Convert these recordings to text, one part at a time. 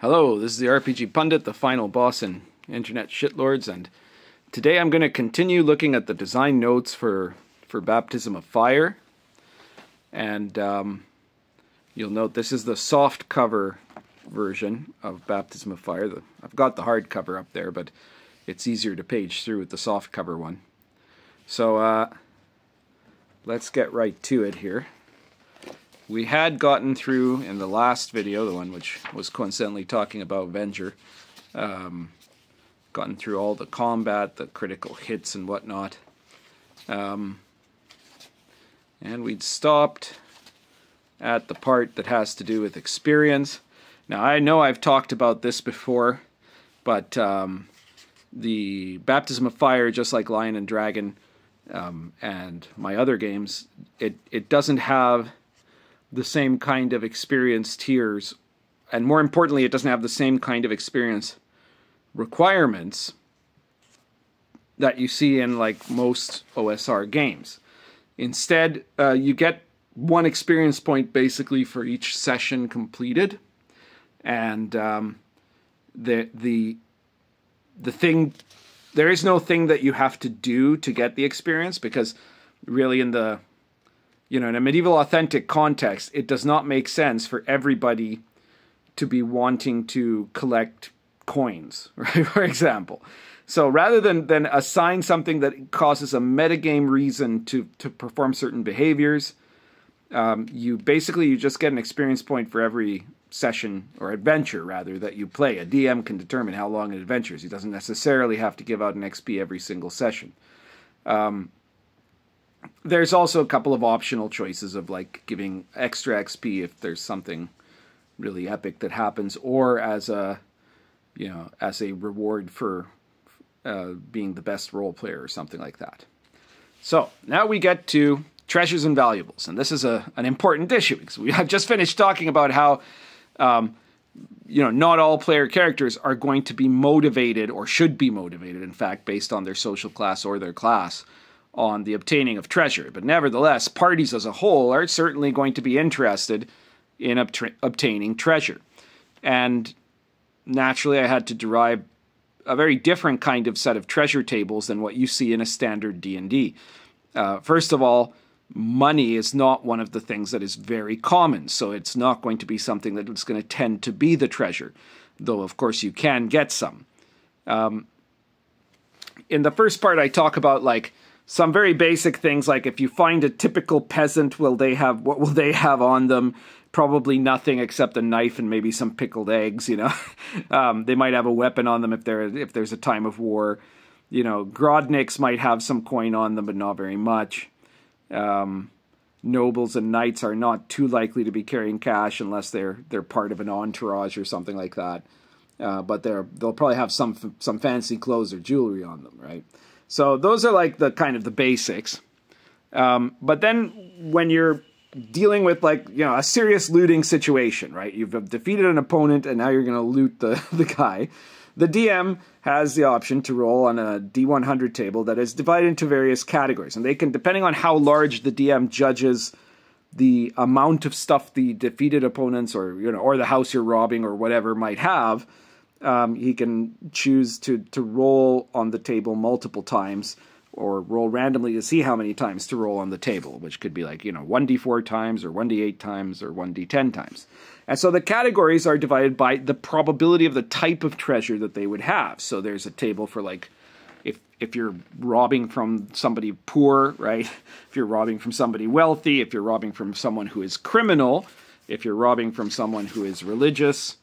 Hello, this is the RPG Pundit, the final boss in Internet Shitlords, and today I'm going to continue looking at the design notes for Baptism of Fire. And you'll note this is the soft cover version of Baptism of Fire. I've got the hard cover up there, but it's easier to page through with the soft cover one. So let's get right to it here. We had gotten through in the last video, the one which was coincidentally talking about Venger, gotten through all the combat, the critical hits and whatnot. And we'd stopped at the part that has to do with experience. Now I know I've talked about this before, but the Baptism of Fire, just like Lion and Dragon and my other games, it doesn't have the same kind of experience tiers, and more importantly, it doesn't have the same kind of experience requirements that you see in like most OSR games. Instead, you get one experience point basically for each session completed, and the thing, there is no thing that you have to do to get the experience, because really in the in a medieval authentic context, it does not make sense for everybody to be wanting to collect coins, right? For example. So rather than assign something that causes a metagame reason to perform certain behaviors, you just get an experience point for every session, or adventure rather, that you play. A DM can determine how long an adventure is. He doesn't necessarily have to give out an XP every single session. There's also a couple of optional choices of like giving extra XP if there's something really epic that happens, or as a reward for being the best role player or something like that. So now we get to treasures and valuables, and this is an important issue because we have just finished talking about how not all player characters are going to be motivated, or should be motivated, in fact, based on their social class or their class, on the obtaining of treasure. But nevertheless, parties as a whole are certainly going to be interested in obtaining treasure. And naturally, I had to derive a very different kind of set of treasure tables than what you see in a standard D&D. First of all, money is not one of the things that is very common, so it's not going to be something that is going to tend to be the treasure, though of course you can get some. In the first part, I talk about like some very basic things, like if you find a typical peasant, what will they have on them? Probably nothing except a knife and maybe some pickled eggs, They might have a weapon on them if there's a time of war. Grodniks might have some coin on them, but not very much. Nobles and knights are not too likely to be carrying cash unless they're part of an entourage or something like that. But they'll probably have some fancy clothes or jewelry on them, right? So those are like the kind of the basics. But then when you're dealing with like, a serious looting situation, right? You've defeated an opponent and now you're going to loot the guy. The DM has the option to roll on a D100 table that is divided into various categories. And they can, depending on how large the DM judges the amount of stuff the defeated opponents or the house you're robbing or whatever might have, he can choose to roll on the table multiple times, or roll randomly to see how many times to roll on the table, which could be like, 1d4 times, or 1d8 times, or 1d10 times. And so the categories are divided by the probability of the type of treasure that they would have. So there's a table for like, if you're robbing from somebody poor, right? If you're robbing from somebody wealthy, if you're robbing from someone who is criminal, if you're robbing from someone who is religious,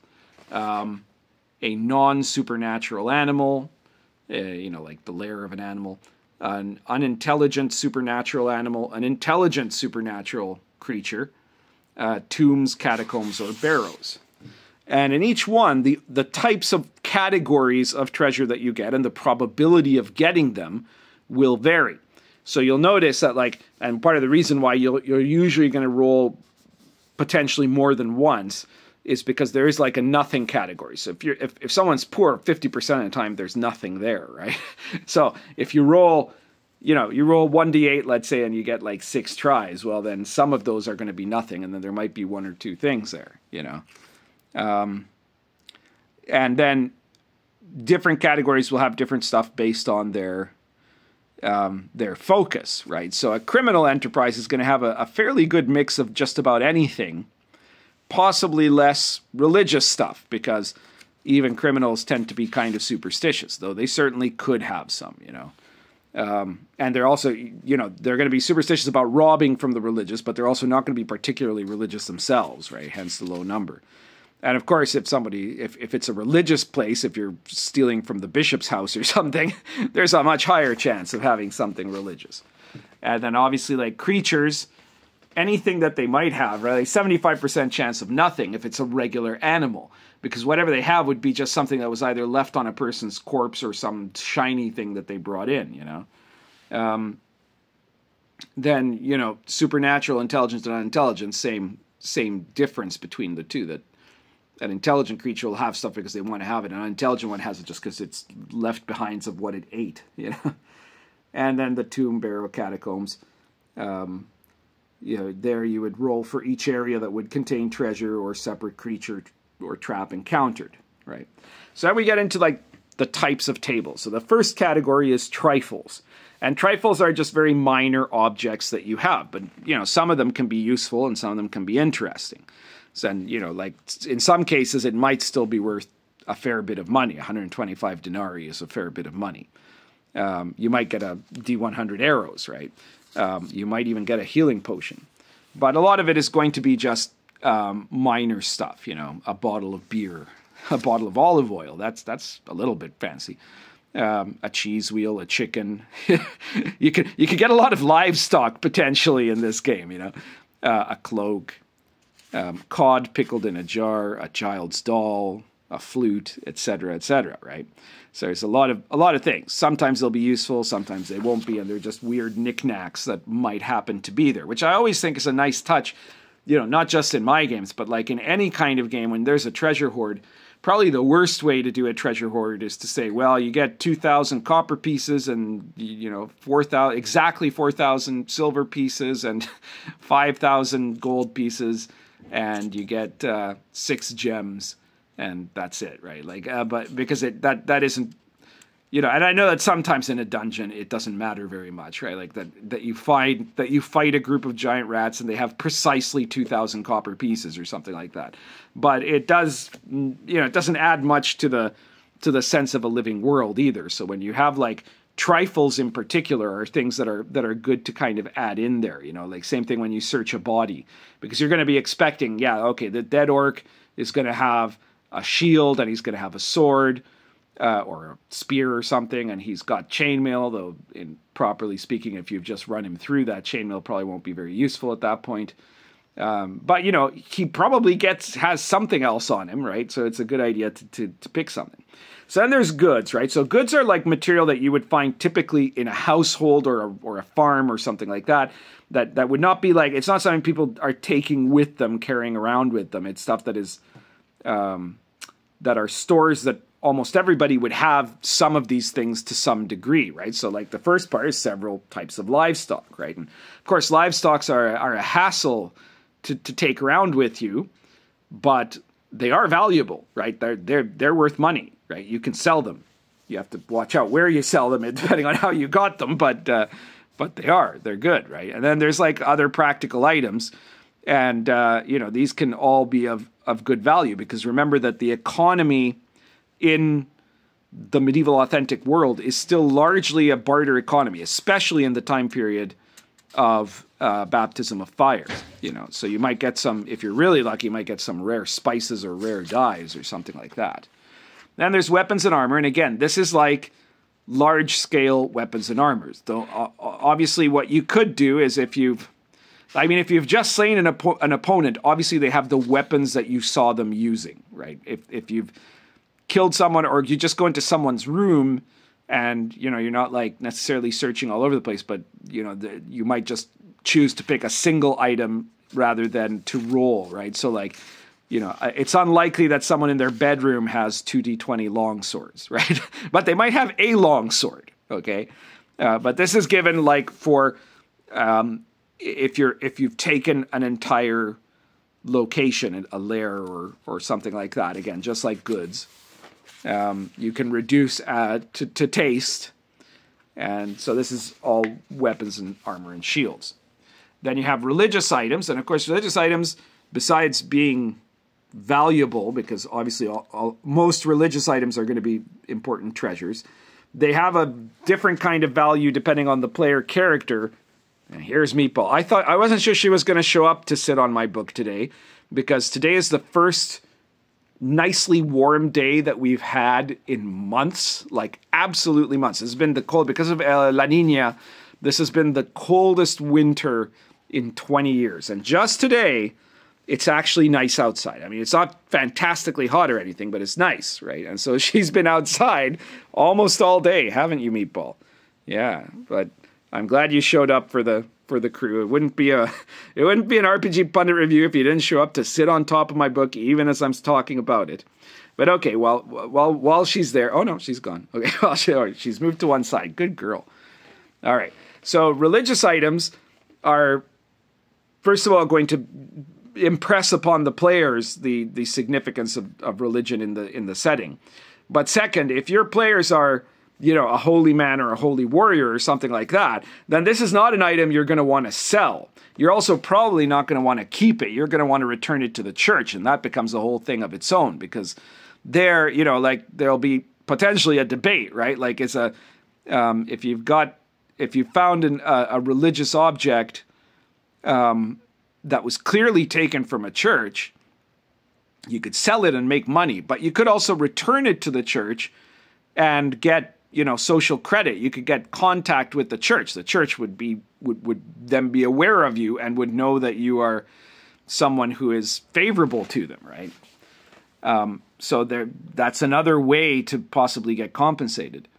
a non-supernatural animal, like the lair of an animal, an unintelligent supernatural animal, an intelligent supernatural creature, tombs, catacombs, or barrows. And in each one, the types of categories of treasure that you get and the probability of getting them will vary. So you'll notice that, like, and part of the reason why you're usually going to roll potentially more than once is because there is like a nothing category. So if someone's poor 50% of the time, there's nothing there, right? So if you roll, you roll 1d8, let's say, and you get like 6 tries, well, then some of those are going to be nothing, and then there might be 1 or 2 things there, And then different categories will have different stuff based on their focus, right? So a criminal enterprise is going to have a fairly good mix of just about anything, possibly less religious stuff, because even criminals tend to be kind of superstitious, though they certainly could have some, you know. And they're also, you know, they're going to be superstitious about robbing from the religious, but they're also not going to be particularly religious themselves, right? Hence the low number. And of course, if it's a religious place, if you're stealing from the bishop's house or something, there's a much higher chance of having something religious. And then obviously, like creatures, anything that they might have, right? Like 75% chance of nothing if it's a regular animal, because whatever they have would be just something that was either left on a person's corpse or some shiny thing that they brought in, you know. Then, you know, supernatural intelligence and unintelligence, same difference between the two, that an intelligent creature will have stuff because they want to have it. An unintelligent one has it just because it's left behinds of what it ate, you know. And then the tomb, barrow, catacombs. You know, there you would roll for each area that would contain treasure or separate creature or trap encountered, right? So then we get into like the types of tables. So the first category is trifles. And trifles are just very minor objects that you have, but you know, some of them can be useful and some of them can be interesting. So, and you know, like in some cases it might still be worth a fair bit of money. 125 denarii is a fair bit of money. You might get a D100 arrows, right? You might even get a healing potion. But a lot of it is going to be just minor stuff, you know, a bottle of beer, a bottle of olive oil. That's a little bit fancy. A cheese wheel, a chicken. you could get a lot of livestock potentially in this game, you know. A cloak, cod pickled in a jar, a child's doll, a flute, etc., right? So there's a lot of things. Sometimes they'll be useful, sometimes they won't be, and they're just weird knickknacks that might happen to be there, which I always think is a nice touch, you know, not just in my games, but like in any kind of game when there's a treasure hoard. Probably the worst way to do a treasure hoard is to say, well, you get 2,000 copper pieces and, you know, 4,000, exactly 4,000 silver pieces and 5,000 gold pieces, and you get 6 gems. And that's it, right? Like, but because that isn't, you know, and I know that sometimes in a dungeon it doesn't matter very much, right? Like that you fight a group of giant rats and they have precisely 2,000 copper pieces or something like that. But it does, you know, it doesn't add much to the sense of a living world either. So when you have like trifles in particular are things that are good to kind of add in there, you know, like same thing when you search a body, because you're going to be expecting, yeah, okay, the dead orc is going to have a shield, and he's going to have a sword or a spear or something, and he's got chainmail, though in properly speaking, if you've just run him through, that chainmail probably won't be very useful at that point. But, you know, he probably has something else on him, right? So it's a good idea to pick something. So then there's goods, right? So goods are like material that you would find typically in a household or a farm or something like that. That would not be like, it's not something people are taking with them, carrying around with them. It's stuff that is... that are stores that almost everybody would have some of these things to some degree, right? So like the first part is several types of livestock, right? And of course, livestock are a hassle to take around with you, but they are valuable, right? They're worth money, right? You can sell them. You have to watch out where you sell them, depending on how you got them, but they're good, right? And then there's like other practical items. And, you know, these can all be of good value, because remember that the economy in the medieval authentic world is still largely a barter economy, especially in the time period of baptism of fire, you know. So you might get some, if you're really lucky, you might get some rare spices or rare dyes or something like that. Then there's weapons and armor. And again, this is like large-scale weapons and armors. Though obviously what you could do is if you've just slain an opponent, obviously they have the weapons that you saw them using, right? If you've killed someone, or you just go into someone's room and, you know, you're not like necessarily searching all over the place, but, you know, you might just choose to pick a single item rather than to roll, right? So like, you know, it's unlikely that someone in their bedroom has 2d20 long swords, right? But they might have a long sword, okay? But this is given like for... if you've taken an entire location, a lair or something like that, again, just like goods. You can reduce to taste. And so this is all weapons and armor and shields. Then you have religious items. And of course, religious items, besides being valuable, because obviously most religious items are going to be important treasures, they have a different kind of value depending on the player character. And here's Meatball. I wasn't sure she was going to show up to sit on my book today, because today is the first nicely warm day that we've had in months, like absolutely months. It's been the cold, because of La Nina, this has been the coldest winter in 20 years. And just today, it's actually nice outside. I mean, it's not fantastically hot or anything, but it's nice, right? And so she's been outside almost all day, haven't you, Meatball? Yeah, but I'm glad you showed up for the crew. It wouldn't be an RPG Pundit review if you didn't show up to sit on top of my book, even as I'm talking about it. But okay, well, while she's there, oh no, she's gone. Okay, well, she's moved to one side. Good girl. All right. So religious items are, first of all, going to impress upon the players the significance of religion in the setting. But second, if your players are, you know, a holy man or a holy warrior or something like that, then this is not an item you're going to want to sell. You're also probably not going to want to keep it. You're going to want to return it to the church, and that becomes a whole thing of its own, because there, you know, like, there'll be potentially a debate, right? Like, it's a if you found a religious object that was clearly taken from a church, you could sell it and make money, but you could also return it to the church and get, you know, social credit. You could get contact with the church. The church would then be aware of you and would know that you are someone who is favorable to them, right? So that's another way to possibly get compensated.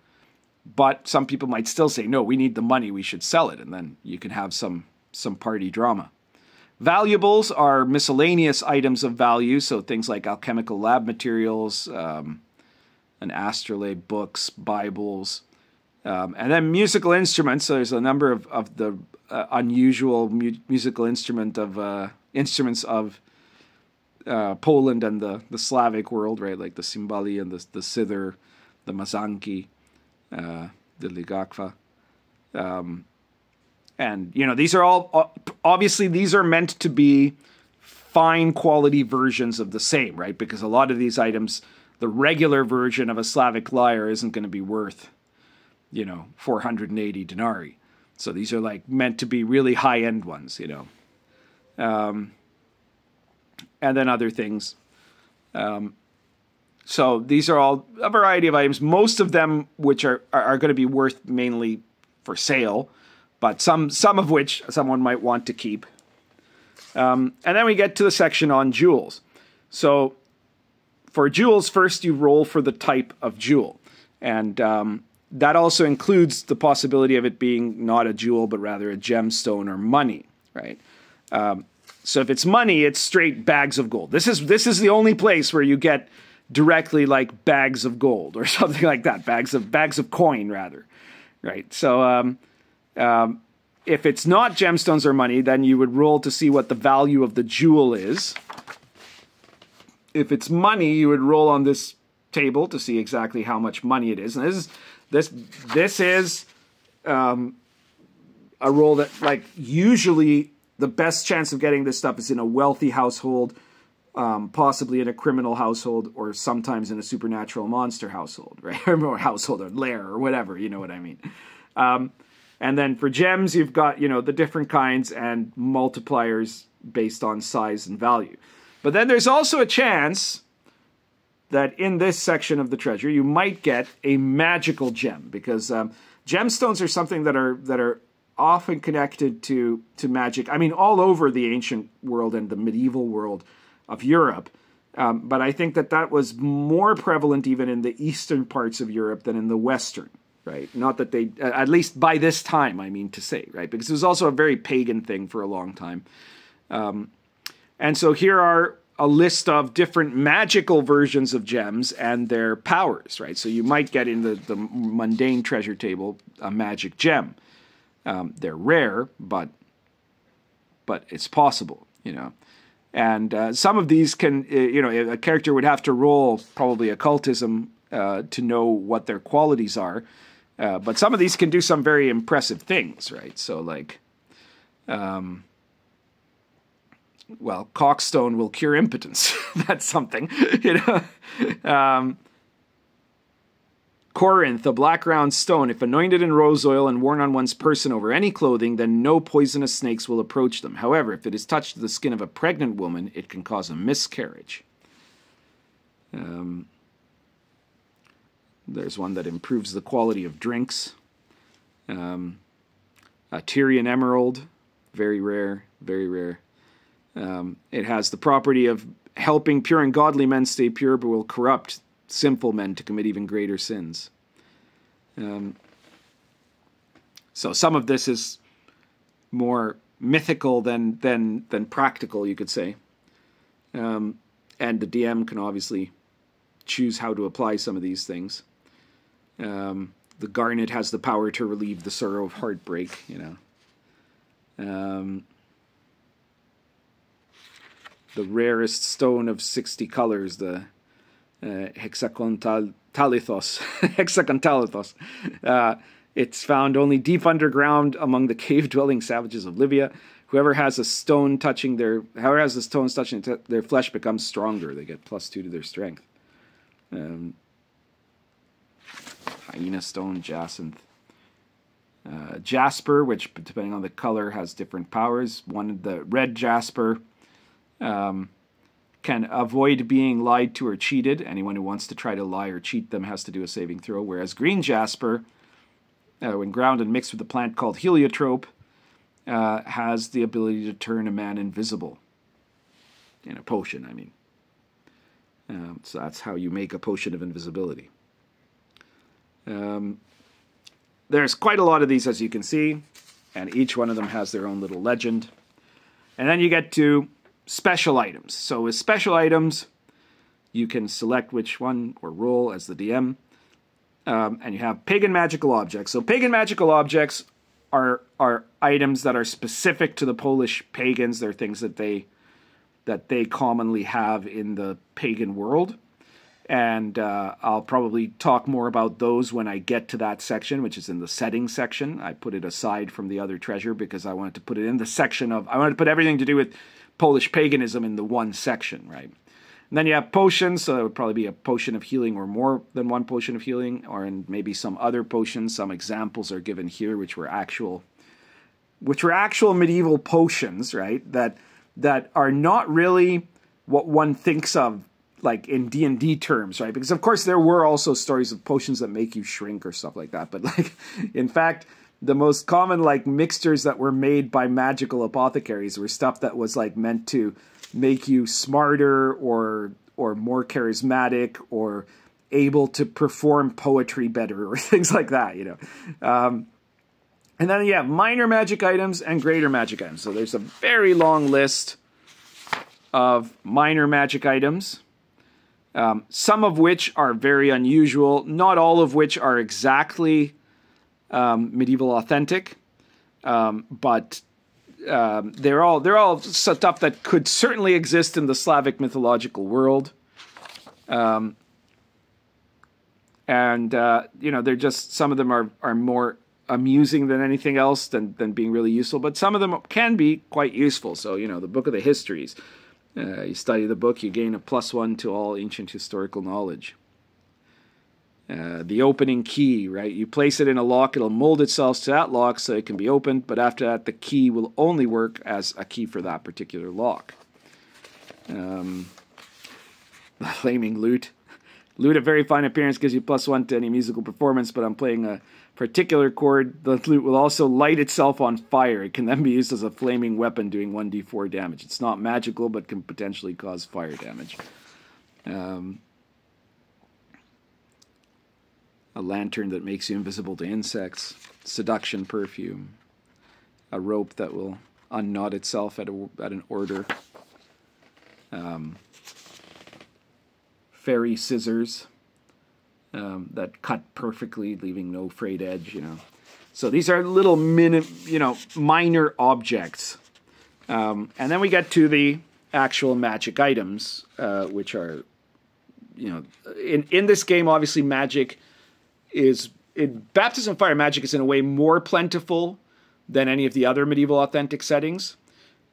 But some people might still say, no, we need the money, we should sell it, and then you can have some party drama. Valuables are miscellaneous items of value, so things like alchemical lab materials, and astrolabe books, Bibles, and then musical instruments. So there's a number of the unusual musical instruments of Poland and the Slavic world, right? Like the cymbali and the zither, the mazanki, the ligakva. And, you know, these are all, obviously these are meant to be fine quality versions of the same, right? Because a lot of these items, the regular version of a Slavic lyre isn't going to be worth, you know, 480 denarii. So these are like meant to be really high-end ones, you know. And then other things. So these are all a variety of items, most of them which are going to be worth mainly for sale, but some of which someone might want to keep. And then we get to the section on jewels. So for jewels, first you roll for the type of jewel. And that also includes the possibility of it being not a jewel, but rather a gemstone or money, right? So if it's money, it's straight bags of gold. This is the only place where you get directly like bags of gold or something like that. Bags of coin, rather, right? So if it's not gemstones or money, then you would roll to see what the value of the jewel is. If it's money, you would roll on this table to see exactly how much money it is. And this is a roll that, like, usually the best chance of getting this stuff is in a wealthy household, possibly in a criminal household, or sometimes in a supernatural monster household, right? Or household or lair or whatever, you know what I mean. And then for gems, you've got, you know, the different kinds and multipliers based on size and value. But then there's also a chance that in this section of the treasure, you might get a magical gem, because gemstones are something that are often connected to magic. I mean, all over the ancient world and the medieval world of Europe. But I think that was more prevalent even in the eastern parts of Europe than in the western, right? Not that they, at least by this time, I mean to say, right? Because it was also a very pagan thing for a long time. And so here are a list of different magical versions of gems and their powers, right? So you might get in the mundane treasure table a magic gem. They're rare, but it's possible, you know. And some of these can, you know, a character would have to roll probably occultism to know what their qualities are. But some of these can do some very impressive things, right? So like, well, Cockstone will cure impotence. That's something, you know. Corinth, a black round stone. If anointed in rose oil and worn on one's person over any clothing, then no poisonous snakes will approach them. However, if it is touched to the skin of a pregnant woman, it can cause a miscarriage. There's one that improves the quality of drinks. A Tyrian emerald, very rare, very rare. It has the property of helping pure and godly men stay pure, but will corrupt sinful men to commit even greater sins. So some of this is more mythical than practical, you could say. And the DM can obviously choose how to apply some of these things. The garnet has the power to relieve the sorrow of heartbreak, you know. The rarest stone of 60 colors, the Hexacontalithos. Hexacontalithos. It's found only deep underground among the cave-dwelling savages of Libya. Whoever has a stone touching their flesh becomes stronger. They get +2 to their strength. Hyena stone, jacinth. Jasper, which depending on the color has different powers. The red jasper can avoid being lied to or cheated. Anyone who wants to try to lie or cheat them has to do a saving throw. Whereas green jasper, when ground and mixed with a plant called heliotrope, has the ability to turn a man invisible. In a potion, I mean. So that's how you make a potion of invisibility. There's quite a lot of these, as you can see, and each one of them has their own little legend. And then you get to special items. So with special items, you can select which one or roll as the DM. And you have pagan magical objects. So pagan magical objects are items that are specific to the Polish pagans. They're things that they commonly have in the pagan world. And I'll probably talk more about those when I get to that section, which is in the settings section. I put it aside from the other treasure because I wanted to put it in the section of... I wanted to put everything to do with Polish paganism in the one section, right? And then you have potions, so it would probably be a potion of healing or more than one potion of healing, or in maybe some other potions. Some examples are given here, which were actual medieval potions, right? That are not really what one thinks of like in D&D terms, right? Because of course there were also stories of potions that make you shrink or stuff like that. But like, in fact, the most common like mixtures that were made by magical apothecaries were stuff that was like meant to make you smarter or more charismatic or able to perform poetry better or things like that, you know. And then you have minor magic items and greater magic items. So there's a very long list of minor magic items. Some of which are very unusual, not all of which are exactly medieval authentic, but they're all stuff that could certainly exist in the Slavic mythological world. You know, they're just, some of them are more amusing than anything else than being really useful, but some of them can be quite useful. So, you know, the Book of the Histories. You study the book, you gain a +1 to all ancient historical knowledge. The opening key, right? You place it in a lock, it'll mold itself to that lock so it can be opened, but after that the key will only work as a key for that particular lock. The flaming lute. Lute of very fine appearance gives you +1 to any musical performance, but I'm playing a particular chord. The lute will also light itself on fire. It can then be used as a flaming weapon doing 1d4 damage. It's not magical, but can potentially cause fire damage. A lantern that makes you invisible to insects. Seduction perfume. A rope that will unknot itself at an order. Fairy scissors. That cut perfectly, leaving no frayed edge, you know. So these are little minor objects. And then we get to the actual magic items, which are, you know, in this game, obviously magic is, in Baptism of Fire, magic is in a way more plentiful than any of the other medieval authentic settings.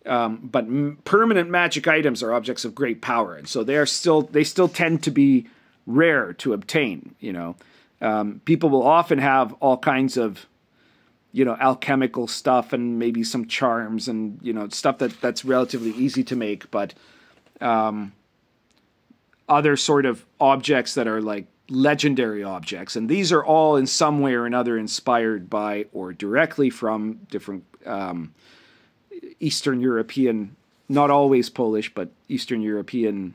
But permanent magic items are objects of great power, and so they still tend to be rare to obtain. You know, people will often have all kinds of, you know, alchemical stuff and maybe some charms and, you know, stuff that's relatively easy to make, but other sort of objects that are like legendary objects, and these are all in some way or another inspired by or directly from different Eastern European, not always Polish, but Eastern European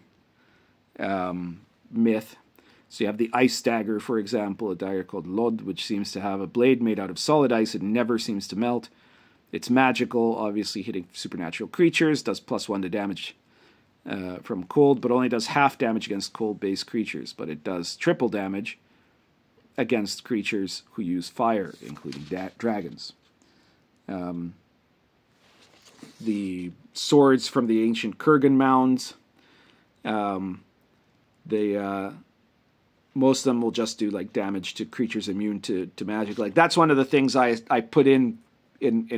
myth. So you have the ice dagger, for example, a dagger called Lod, which seems to have a blade made out of solid ice. It never seems to melt. It's magical, obviously hitting supernatural creatures, does +1 to damage from cold, but only does half damage against cold-based creatures. But it does triple damage against creatures who use fire, including dragons. The swords from the ancient Kurgan mounds, most of them will just do like damage to creatures immune to magic. Like that's one of the things I put in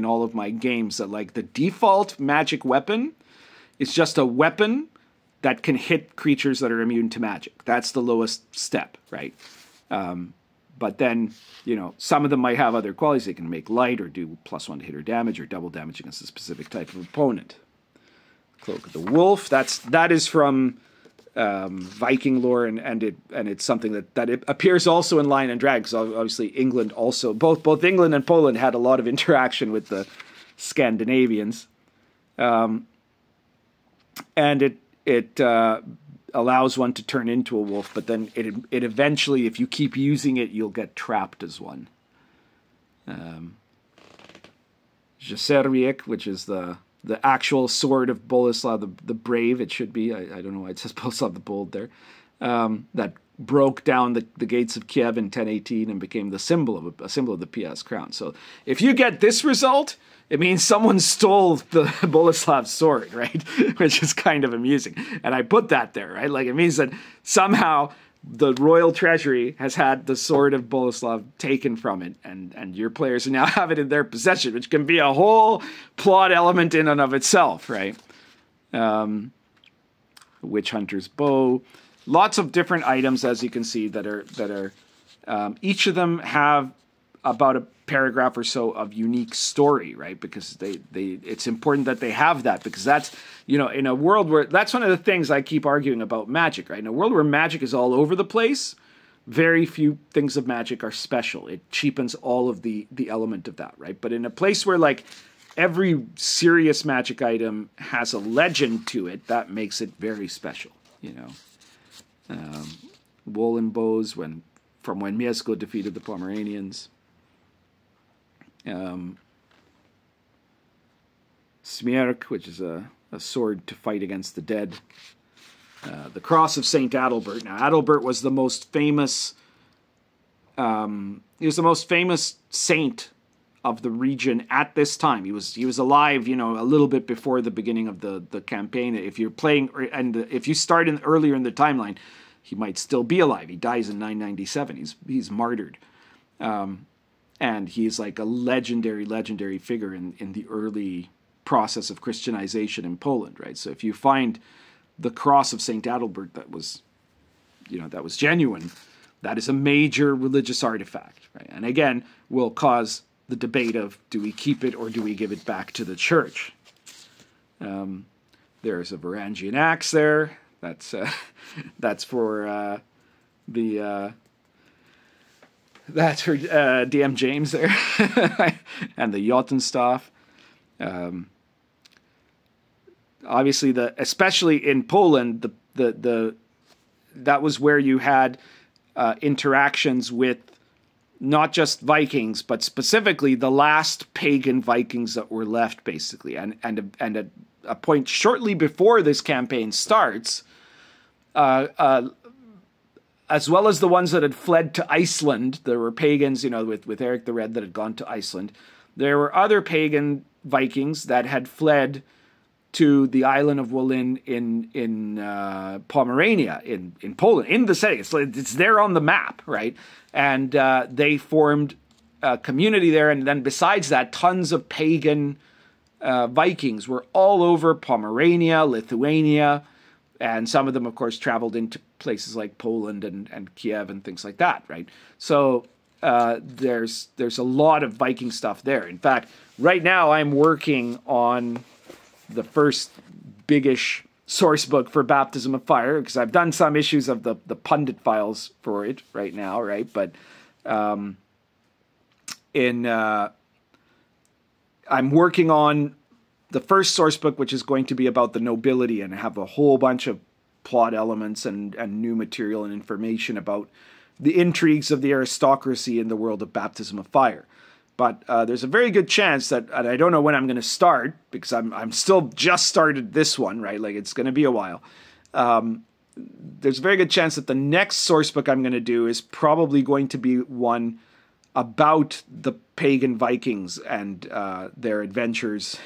all of my games, that like the default magic weapon is just a weapon that can hit creatures that are immune to magic. That's the lowest step, right? But then, you know, some of them might have other qualities. They can make light or do +1 to hit or damage or double damage against a specific type of opponent. Cloak of the Wolf, that is from Viking lore, and it's something that it appears also in Lion and Dragon, because obviously England also, both England and Poland had a lot of interaction with the Scandinavians, and it allows one to turn into a wolf, but then it eventually, if you keep using it, you'll get trapped as one. Jaserwiek, which is the actual sword of Boleslav the Brave, it should be. I don't know why it says Boleslav the Bold there. That broke down the gates of Kiev in 1018 and became the symbol of a symbol of the PS crown. So if you get this result, it means someone stole the Boleslav's sword, right? Which is kind of amusing. And I put that there, right? Like it means that somehow the royal treasury has had the sword of Boleslav taken from it, and your players now have it in their possession, which can be a whole plot element in and of itself, right? Witch Hunter's Bow. Lots of different items, as you can see, that are each of them have about a paragraph or so of unique story, right? Because it's important that they have that, because that's, you know, in a world where, that's one of the things I keep arguing about magic, right? In a world where magic is all over the place, very few things of magic are special. It cheapens all of the element of that, right? But in a place where like every serious magic item has a legend to it, that makes it very special, you know. Woolen bows from when Mieszko defeated the Pomeranians. Smierk, which is a sword to fight against the dead. The Cross of Saint Adalbert. Now, Adalbert was the most famous. He was the most famous saint of the region at this time. He was alive, you know, a little bit before the beginning of the campaign. If you're playing, and if you start earlier in the timeline, he might still be alive. He dies in 997. He's martyred. And he's like a legendary figure in the early process of Christianization in Poland, right? So if you find the Cross of St. Adalbert that was genuine, that is a major religious artifact, right? And again, will cause the debate of, do we keep it or do we give it back to the church? There's a Varangian axe there. That's for that's for DM James there. And the Jottenstaff. Obviously, especially in Poland, that was where you had interactions with not just Vikings, but specifically the last pagan Vikings that were left, basically. And at a point shortly before this campaign starts, as well as the ones that had fled to Iceland, there were pagans, you know, with Eric the Red that had gone to Iceland. There were other pagan Vikings that had fled to the island of Wolin in Pomerania, in Poland, in the setting. It's there on the map, right? And they formed a community there, and then besides that, tons of pagan Vikings were all over Pomerania, Lithuania, and some of them, of course, traveled into places like Poland and Kiev and things like that, right? So there's a lot of Viking stuff there. In fact, right now I'm working on the first biggish source book for Baptism of Fire, because I've done some issues of the Pundit files for it right now, right? But I'm working on the first source book, which is going to be about the nobility and have a whole bunch of plot elements and new material and information about the intrigues of the aristocracy in the world of Baptism of Fire. But there's a very good chance that, and I don't know when I'm going to start, because I'm still just started this one, right? Like, it's going to be a while. There's a very good chance that the next source book I'm going to do is probably going to be one about the pagan Vikings and their adventures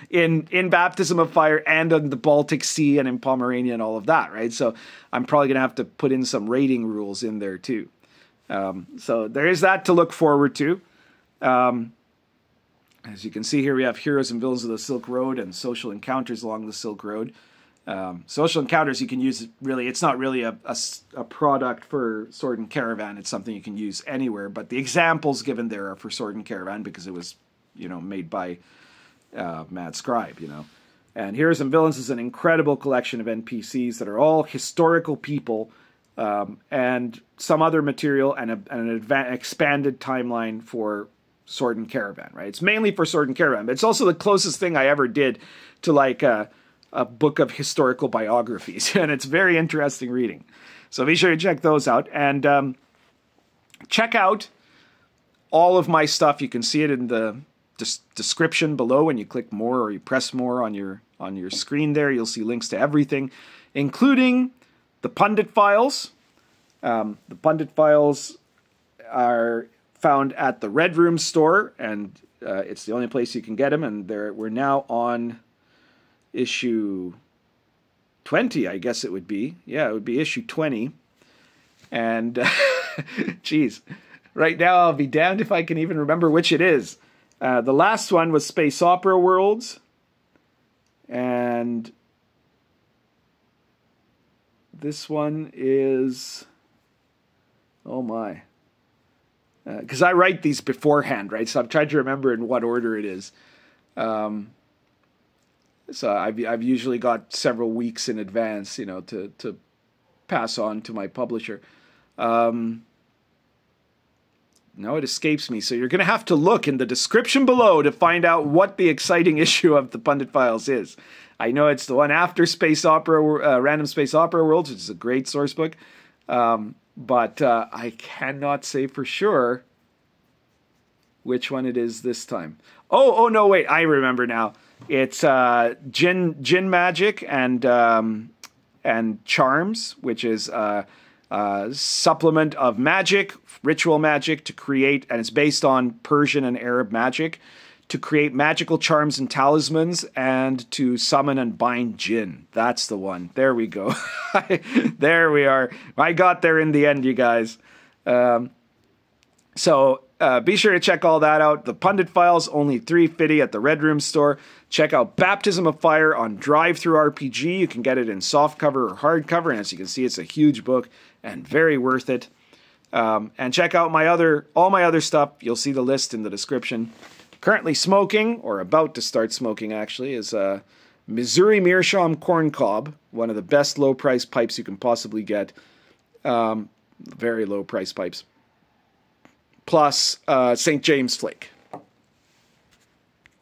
in Baptism of Fire and on the Baltic Sea and in Pomerania and all of that, right? So I'm probably going to have to put in some rating rules in there too. So there is that to look forward to. As you can see here, we have Heroes and Villains of the Silk Road and Social Encounters along the Silk Road. Social Encounters, you can use, really, it's not really a product for Sword and Caravan. It's something you can use anywhere, but the examples given there are for Sword and Caravan because it was, made by Mad Scribe, And Heroes and Villains is an incredible collection of NPCs that are all historical people, and some other material and an expanded timeline for Sword and Caravan, right? It's mainly for Sword and Caravan, but it's also the closest thing I ever did to like a book of historical biographies, and it's very interesting reading. So be sure to check those out, and check out all of my stuff. You can see it in the description below when you click more or you press more on your screen there. You'll see links to everything, including the Pundit files. The Pundit files are found at the Red Room store, and it's the only place you can get them, and we're now on issue 20, I guess it would be. Yeah, it would be issue 20. And, geez, right now I'll be damned if I can even remember which it is. The last one was Space Opera Worlds. And this one is, oh my. Because I write these beforehand, right? So I'm trying to remember in what order it is. So I've usually got several weeks in advance, to pass on to my publisher. No, it escapes me. So you're going to have to look in the description below to find out what the exciting issue of the Pundit Files is. I know it's the one after Space Opera, Random Space Opera Worlds, which is a great source book. But I cannot say for sure which one it is this time. Oh no, wait, I remember now. It's Jinn Magic and Charms, which is a supplement of magic, ritual magic, to create, and it's based on Persian and Arab magic, to create magical charms and talismans, and to summon and bind Jinn. That's the one. There we go. There we are. I got there in the end, you guys. So be sure to check all that out. The Pundit Files, only $3.50 at the Red Room store. Check out Baptism of Fire on Drive-Thru RPG. You can get it in softcover or hardcover, and as you can see, it's a huge book and very worth it. And check out all my other stuff. You'll see the list in the description. Currently smoking, or about to start smoking actually, is Missouri Meerschaum Corn Cob, one of the best low-price pipes you can possibly get. Very low-price pipes. Plus St. James Flake.